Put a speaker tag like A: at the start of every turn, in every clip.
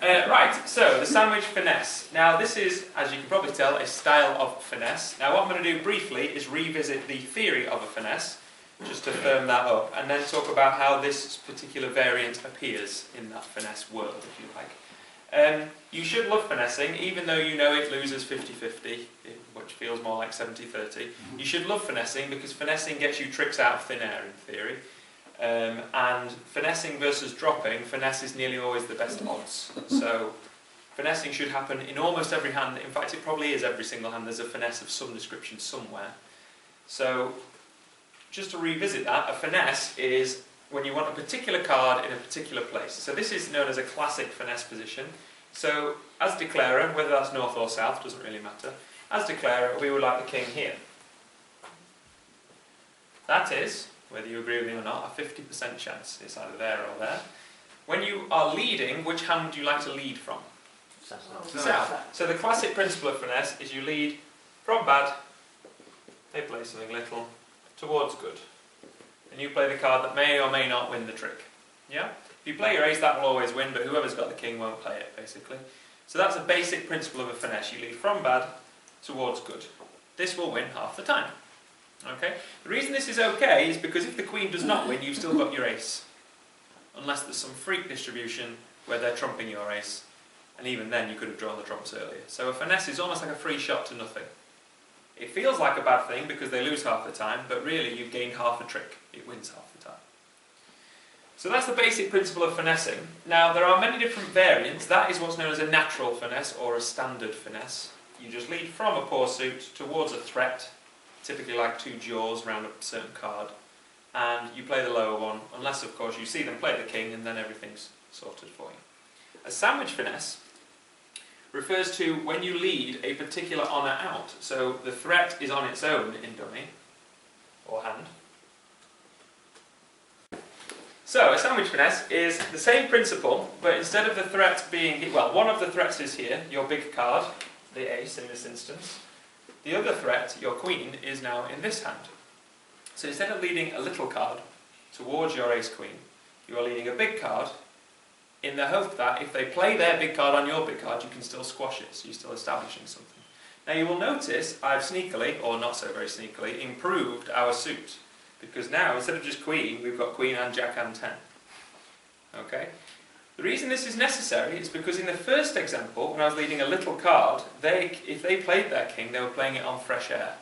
A: Right, so the sandwich finesse. Now this is, as you can probably tell, a style of finesse. Now what I'm going to do briefly is revisit the theory of a finesse, just to firm that up, and then talk about how this particular variant appears in that finesse world, if you like. You should love finessing, even though you know it loses 50-50, which feels more like 70-30. You should love finessing, because finessing gets you tricks out of thin air, in theory. And finessing versus dropping, finesse is nearly always the best odds. So finessing should happen in almost every hand. In fact, it probably is every single hand. There's a finesse of some description somewhere. So just to revisit that, a finesse is when you want a particular card in a particular place. So this is known as a classic finesse position. So as declarer, whether that's north or south, doesn't really matter. As declarer, we would like the king here. That is, whether you agree with me or not, a 50% chance. It's either there or there. When you are leading, which hand would you like to lead from? South. So the classic principle of finesse is you lead from bad, they play something little, towards good. And you play the card that may or may not win the trick. Yeah? If you play your ace, that will always win, but whoever's got the king won't play it, basically. So that's a basic principle of a finesse. You lead from bad towards good. This will win half the time. Okay? The reason this is okay is because if the queen does not win, you've still got your ace. Unless there's some freak distribution where they're trumping your ace. And even then you could have drawn the trumps earlier. So a finesse is almost like a free shot to nothing. It feels like a bad thing because they lose half the time, but really you've gained half a trick. It wins half the time. So that's the basic principle of finessing. Now there are many different variants. That is what's known as a natural finesse or a standard finesse. You just lead from a poor suit towards a threat, typically like two jaws around a certain card, and you play the lower one, unless of course you see them play the king and then everything's sorted for you. A sandwich finesse refers to when you lead a particular honour out. So the threat is on its own in dummy, or hand. So a sandwich finesse is the same principle, but instead of the threat being, well, one of the threats is here, your big card, the ace in this instance. The other threat, your queen, is now in this hand. So instead of leading a little card towards your ace-queen, you are leading a big card in the hope that if they play their big card on your big card, you can still squash it, so you're still establishing something. Now you will notice I've sneakily, or not so very sneakily, improved our suit. Because now, instead of just queen, we've got queen and jack and 10. Okay? The reason this is necessary is because in the first example, when I was leading a little card, if they played their king, they were playing it on fresh air.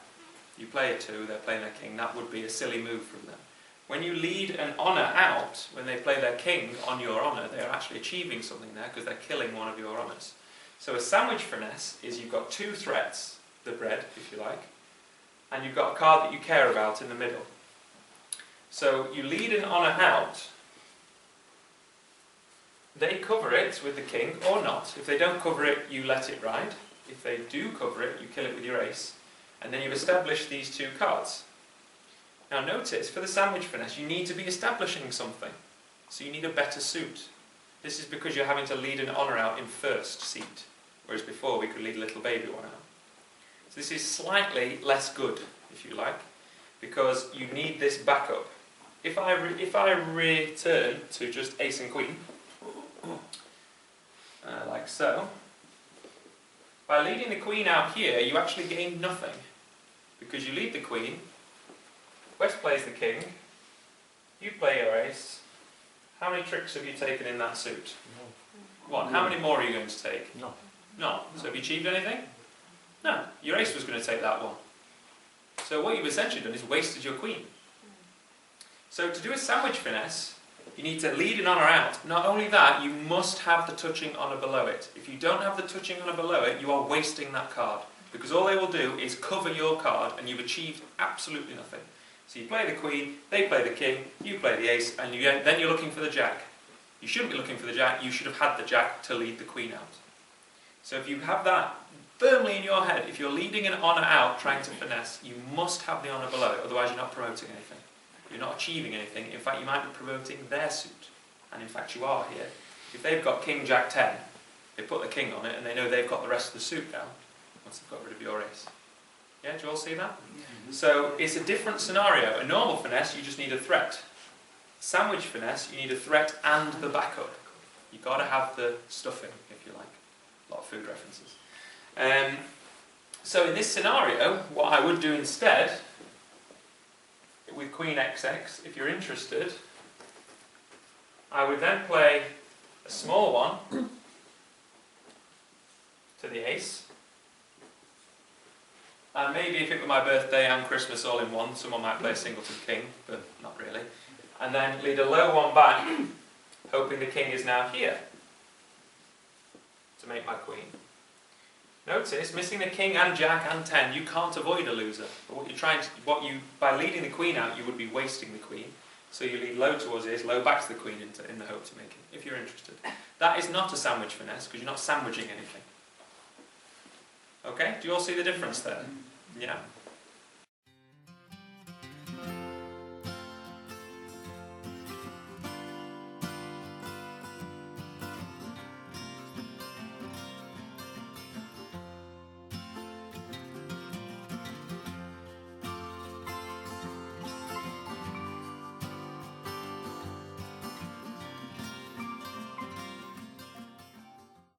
A: You play a 2, they're playing their king, that would be a silly move from them. When you lead an honour out, when they play their king on your honour, they are actually achieving something there because they're killing one of your honours. So a sandwich finesse is you've got two threats, the bread, if you like, and you've got a card that you care about in the middle. So you lead an honour out, they cover it with the king or not. If they don't cover it, you let it ride. If they do cover it, you kill it with your ace. And then you've established these two cards. Now notice, for the sandwich finesse, you need to be establishing something. So you need a better suit. This is because you're having to lead an honour out in first seat, whereas before we could lead a little baby one out. So this is slightly less good, if you like, because you need this backup. If I return to just ace and queen, like so, by leading the queen out here, you actually gain nothing, because you lead the queen, West plays the king, you play your ace. How many tricks have you taken in that suit? One. How many more are you going to take?
B: No.
A: None. So have you achieved anything? No. Your ace was going to take that one. So what you've essentially done is wasted your queen. So to do a sandwich finesse, you need to lead an honour out. Not only that, you must have the touching honour below it. If you don't have the touching honour below it, you are wasting that card. Because all they will do is cover your card and you've achieved absolutely nothing. So you play the queen, they play the king, you play the ace, and then you're looking for the jack. You shouldn't be looking for the jack, you should have had the jack to lead the queen out. So if you have that firmly in your head, if you're leading an honour out trying to finesse, you must have the honour below it, otherwise you're not promoting anything. You're not achieving anything. In fact, you might be promoting their suit. And in fact, you are here. If they've got king, jack, 10, they put the king on it and they know they've got the rest of the suit now, once they've got rid of your ace. Yeah, do you all see that? Mm-hmm. So it's a different scenario. A normal finesse, you just need a threat. Sandwich finesse, you need a threat and the backup. You've got to have the stuffing, you like. A lot of food references. So in this scenario, what I would do instead, with Queen XX, if you're interested, I would then play a small one to the ace. And maybe if it were my birthday and Christmas all in one, someone might play a singleton king, but not really. And then lead a low one back, hoping the king is now here to make my queen. Notice, missing the king and jack and 10, you can't avoid a loser. But by leading the queen out, you would be wasting the queen. So you lead low towards this, low back to the queen in the hope to make it, if you're interested. That is not a sandwich finesse, because you're not sandwiching anything. Okay, do you all see the difference there? Yeah.